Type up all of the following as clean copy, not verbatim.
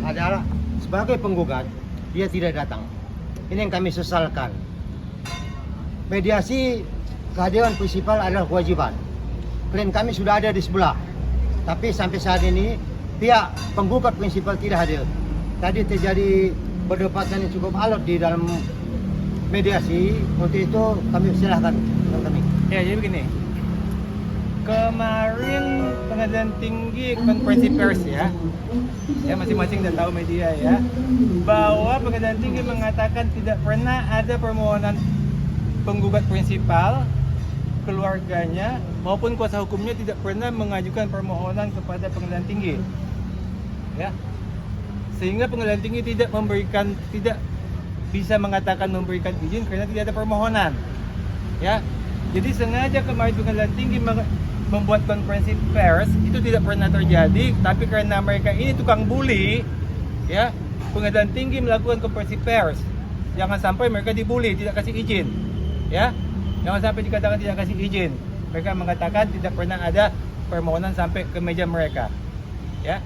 adalah sebagai penggugat dia tidak datang. Ini yang kami sesalkan. Mediasi kehadiran prinsipal adalah kewajiban. Klien kami sudah ada di sebelah, tapi sampai saat ini pihak penggugat prinsipal tidak hadir. Tadi terjadi perdebatan yang cukup alot di dalam mediasi. Untuk itu kami silahkan kami. Ya, jadi begini. Kemarin Pengadilan Tinggi konferensi pers ya masing-masing udah tahu media ya, bahwa Pengadilan Tinggi mengatakan tidak pernah ada permohonan penggugat prinsipal, keluarganya maupun kuasa hukumnya tidak pernah mengajukan permohonan kepada Pengadilan Tinggi ya, sehingga Pengadilan Tinggi tidak bisa mengatakan memberikan izin karena tidak ada permohonan ya. Jadi sengaja kemarin Pengadilan Tinggi membuat konferensi pers itu tidak pernah terjadi, tapi karena mereka ini tukang bully ya, Pengadilan Tinggi melakukan konferensi pers. Jangan sampai mereka dibully, tidak kasih izin ya, jangan sampai dikatakan tidak kasih izin. Mereka mengatakan tidak pernah ada permohonan sampai ke meja mereka ya.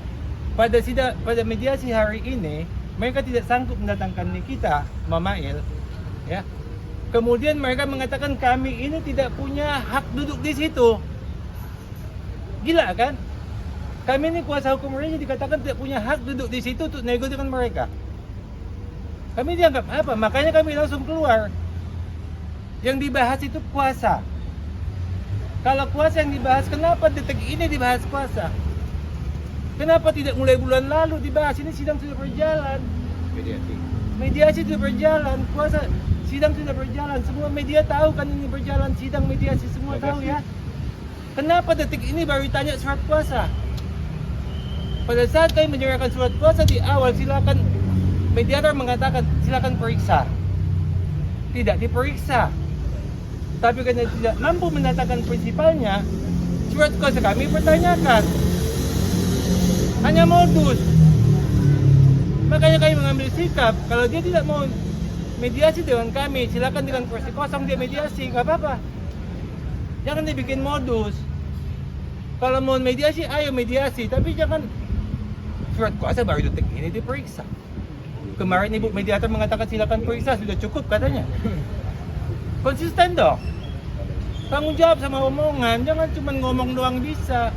Pada mediasi hari ini mereka tidak sanggup mendatangkan Nikita Mamail ya. Kemudian mereka mengatakan kami ini tidak punya hak duduk di situ. Gila kan? Kami ini kuasa hukum mereka dikatakan tidak punya hak duduk di situ untuk nego dengan mereka. Kami dianggap apa? Makanya kami langsung keluar. Yang dibahas itu kuasa. Kalau kuasa yang dibahas, kenapa detik ini dibahas kuasa? Kenapa tidak mulai bulan lalu dibahas? Ini sidang sudah berjalan. Mediasi sudah berjalan. Kuasa sidang sudah berjalan. Semua media tahu kan ini berjalan sidang mediasi, semua tahu ya. Kenapa detik ini baru ditanya surat kuasa? Pada saat kami menyerahkan surat kuasa di awal, silakan mediator mengatakan silakan periksa. Tidak diperiksa. Tapi karena tidak mampu mendatangkan prinsipalnya, surat kuasa kami pertanyakan. Hanya modus. Makanya kami mengambil sikap, kalau dia tidak mau mediasi dengan kami, silakan dengan kursi kosong dia mediasi, nggak apa-apa. Jangan dibikin modus. Kalau mau mediasi, ayo mediasi, tapi jangan surat kuasa baru detik ini diperiksa. Kemarin ibu mediator mengatakan silakan periksa, sudah cukup katanya. Konsisten dong. Tanggung jawab sama omongan, jangan cuma ngomong doang bisa.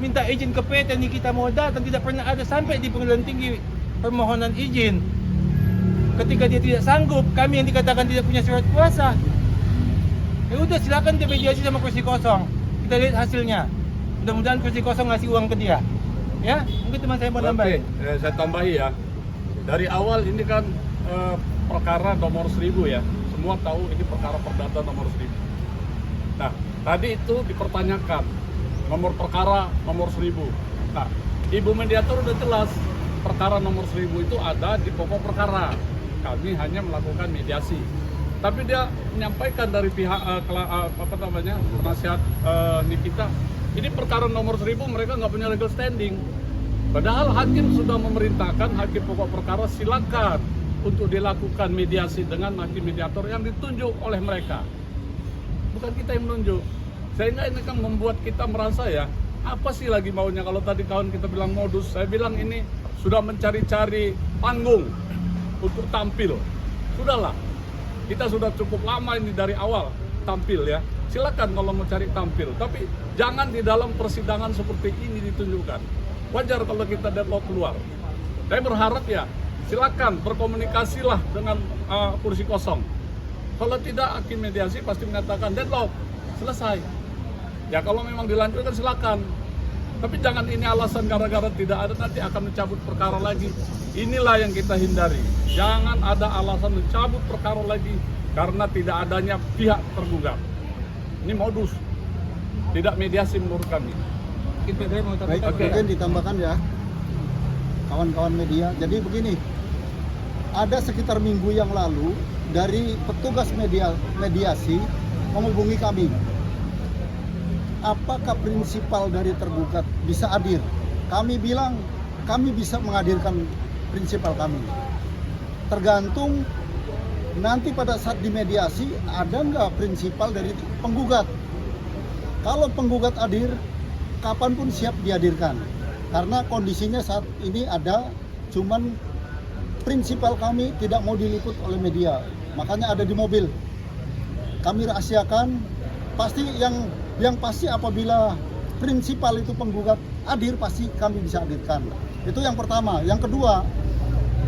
Minta izin ke PT Nikita mau datang, tidak pernah ada sampai di Pengadilan Tinggi permohonan izin. Ketika dia tidak sanggup, kami yang dikatakan tidak punya surat kuasa, ya udah silakan dia mediasi sama kursi kosong. Kita lihat hasilnya. Mudah-mudahan kursi kosong ngasih uang ke dia. Ya, mungkin teman saya mau nambahin. Saya tambahi ya. Dari awal ini kan perkara nomor 1000 ya. Semua tahu ini perkara perdata nomor 1000. Nah, tadi itu dipertanyakan nomor perkara nomor 1000. Nah, Ibu mediator udah jelas perkara nomor 1000 itu ada di pokok perkara. Kami hanya melakukan mediasi. Tapi dia menyampaikan dari pihak penasihat Nikita, ini perkara nomor 1000 mereka nggak punya legal standing. Padahal hakim sudah memerintahkan hakim pokok perkara silakan untuk dilakukan mediasi dengan hakim mediator yang ditunjuk oleh mereka. Bukan kita yang menunjuk. Sehingga ini kan membuat kita merasa ya, apa sih lagi maunya? Kalau tadi kawan kita bilang modus, saya bilang ini sudah mencari-cari panggung untuk tampil. Sudahlah, kita sudah cukup lama ini dari awal tampil ya. Silakan kalau mau cari tampil, tapi jangan di dalam persidangan seperti ini ditunjukkan. Wajar kalau kita deadlock keluar. Saya berharap ya, silakan berkomunikasilah dengan kursi kosong. Kalau tidak, hakim mediasi pasti mengatakan deadlock, selesai. Ya kalau memang dilanjutkan silakan. Tapi jangan ini alasan gara-gara tidak ada nanti akan mencabut perkara lagi. Inilah yang kita hindari. Jangan ada alasan mencabut perkara lagi karena tidak adanya pihak tergugat. Ini modus, tidak mediasi menurut kami. Baik, kemudian ditambahkan ya kawan-kawan media. Jadi begini, ada sekitar minggu yang lalu dari petugas mediasi menghubungi kami. Apakah prinsipal dari tergugat bisa hadir? Kami bilang kami bisa menghadirkan prinsipal kami. Tergantung nanti pada saat dimediasi ada nggak prinsipal dari penggugat. Kalau penggugat hadir, kapanpun siap dihadirkan. Karena kondisinya saat ini ada cuman prinsipal kami tidak mau diliput oleh media, makanya ada di mobil. Kami rahasiakan, pasti yang pasti apabila prinsipal itu penggugat hadir, pasti kami bisa hadirkan. Itu yang pertama. Yang kedua,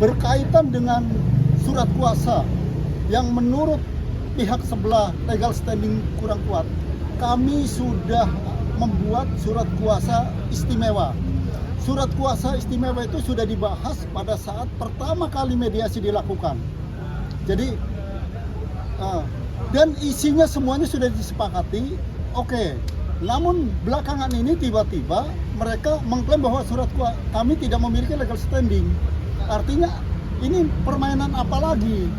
berkaitan dengan surat kuasa yang menurut pihak sebelah legal standing kurang kuat, kami sudah membuat surat kuasa istimewa. Surat kuasa istimewa itu sudah dibahas pada saat pertama kali mediasi dilakukan. Jadi dan isinya semuanya sudah disepakati. Oke. Namun belakangan ini tiba-tiba mereka mengklaim bahwa surat kuasa kami tidak memiliki legal standing. Artinya ini permainan apa lagi?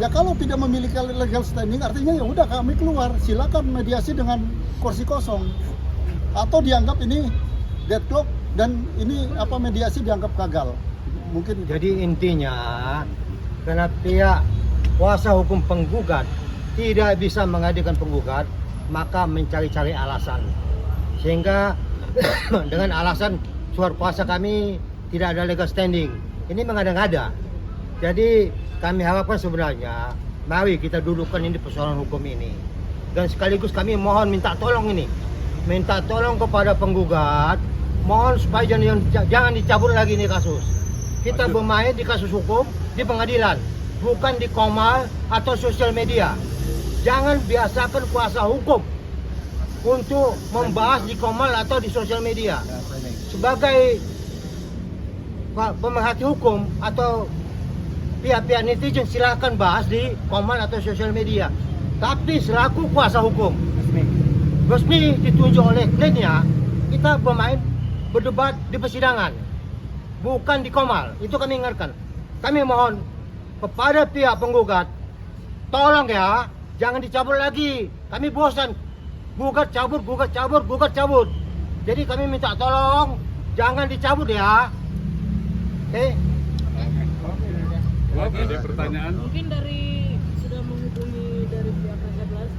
Ya kalau tidak memiliki legal standing artinya ya udah kami keluar, silakan mediasi dengan kursi kosong. Atau dianggap ini deadlock dan ini mediasi dianggap gagal. Mungkin Jadi intinya karena pihak kuasa hukum penggugat tidak bisa menghadirkan penggugat, maka mencari-cari alasan. Sehingga dengan alasan surat kuasa kami tidak ada legal standing, ini mengada-ngada. Jadi kami harapkan sebenarnya mari kita dudukkan ini persoalan hukum ini. Dan sekaligus kami mohon minta tolong kepada penggugat, mohon supaya jangan dicabut lagi ini kasus. Kita bermain di kasus hukum di pengadilan, bukan di komal atau sosial media. Jangan biasakan kuasa hukum untuk membahas di komal atau di sosial media. Sebagai pemerhati hukum atau pihak-pihak netizen silakan bahas di komal atau sosial media. Tapi selaku kuasa hukum resmi ditunjuk oleh kliennya, kita berdebat di persidangan, bukan di komal. Itu kami ingatkan. Kami mohon kepada pihak penggugat, tolong ya, jangan dicabut lagi. Kami bosan gugat cabut. Jadi kami minta tolong jangan dicabut ya. Oke. Ada pertanyaan? Mungkin sudah menghubungi dari pihak Reja Gladys,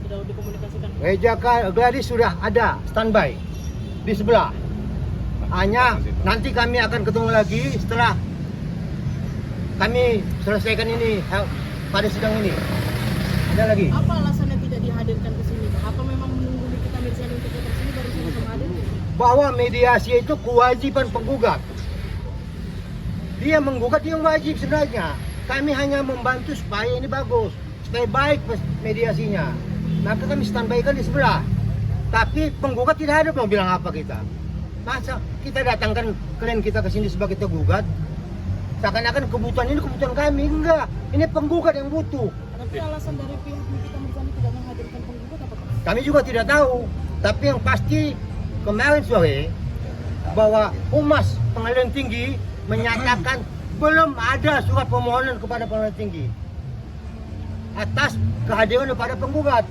sudah dikomunikasikan. Reja Gladys sudah ada standby di sebelah. Hanya nanti kami akan ketemu lagi setelah kami selesaikan ini pada sidang ini. Ada lagi. Apa alasannya tidak dihadirkan ke sini? Apa memang menunggu kita mediasi untuk ke sini baru sama hadir? Bahwa mediasi itu kewajiban penggugat. Dia menggugat, dia wajib sebenarnya. Kami hanya membantu supaya ini bagus, supaya baik mediasinya. Maka kami standby-kan di sebelah. Tapi penggugat tidak ada mau bilang apa kita. Masa kita datangkan klien kita ke sini sebagai tergugat? Seakan-akan kebutuhan ini kebutuhan kami. Enggak, ini penggugat yang butuh. Tapi alasan dari pihak Nikita Mirzani tidak menghadirkan penggugat apa? Kami juga tidak tahu. Tapi yang pasti kemarin sore bahwa Humas Pengadilan Tinggi menyatakan belum ada surat permohonan kepada Pengadilan Tinggi atas kehadiran daripada penggugat.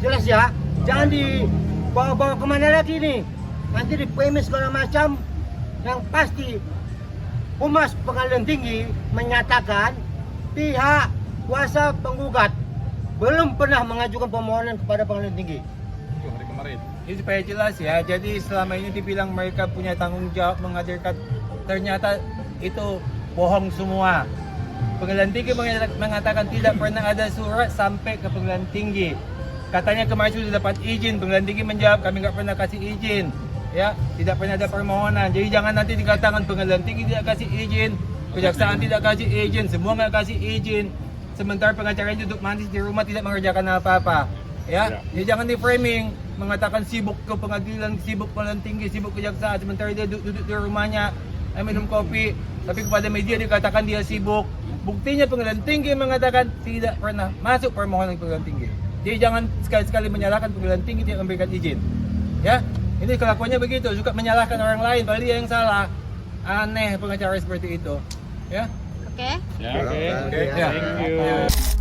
Jelas ya, jangan dibawa-bawa kemana lagi nih. Nanti dipremis segala macam. Yang pasti Humas Pengadilan Tinggi menyatakan pihak kuasa penggugat belum pernah mengajukan permohonan kepada Pengadilan Tinggi. Hari kemarin. Ini supaya jelas ya, jadi selama ini dibilang mereka punya tanggung jawab menghadirkan, ternyata itu bohong semua. Pengadilan Tinggi mengatakan tidak pernah ada surat sampai ke Pengadilan Tinggi. Katanya kemarin sudah dapat izin, Pengadilan Tinggi menjawab kami nggak pernah kasih izin. Ya, tidak pernah ada permohonan. Jadi jangan nanti dikatakan Pengadilan Tinggi tidak kasih izin, Kejaksaan tidak kasih izin, semua nggak kasih izin. Sementara pengacaranya duduk manis di rumah tidak mengerjakan apa-apa. Ya, jadi jangan di framing mengatakan sibuk ke pengadilan, sibuk Pengadilan Tinggi, sibuk Kejaksaan, sementara dia duduk di rumahnya minum kopi, tapi kepada media dikatakan dia sibuk. Buktinya Pengadilan Tinggi mengatakan tidak pernah masuk permohonan Pengadilan Tinggi. Jadi jangan sekali-sekali menyalahkan Pengadilan Tinggi tidak memberikan izin. Ya, ini kelakuannya begitu, suka menyalahkan orang lain padahal dia yang salah. Aneh pengacara seperti itu. Ya. Oke. Ya, oke. Ya. Thank you.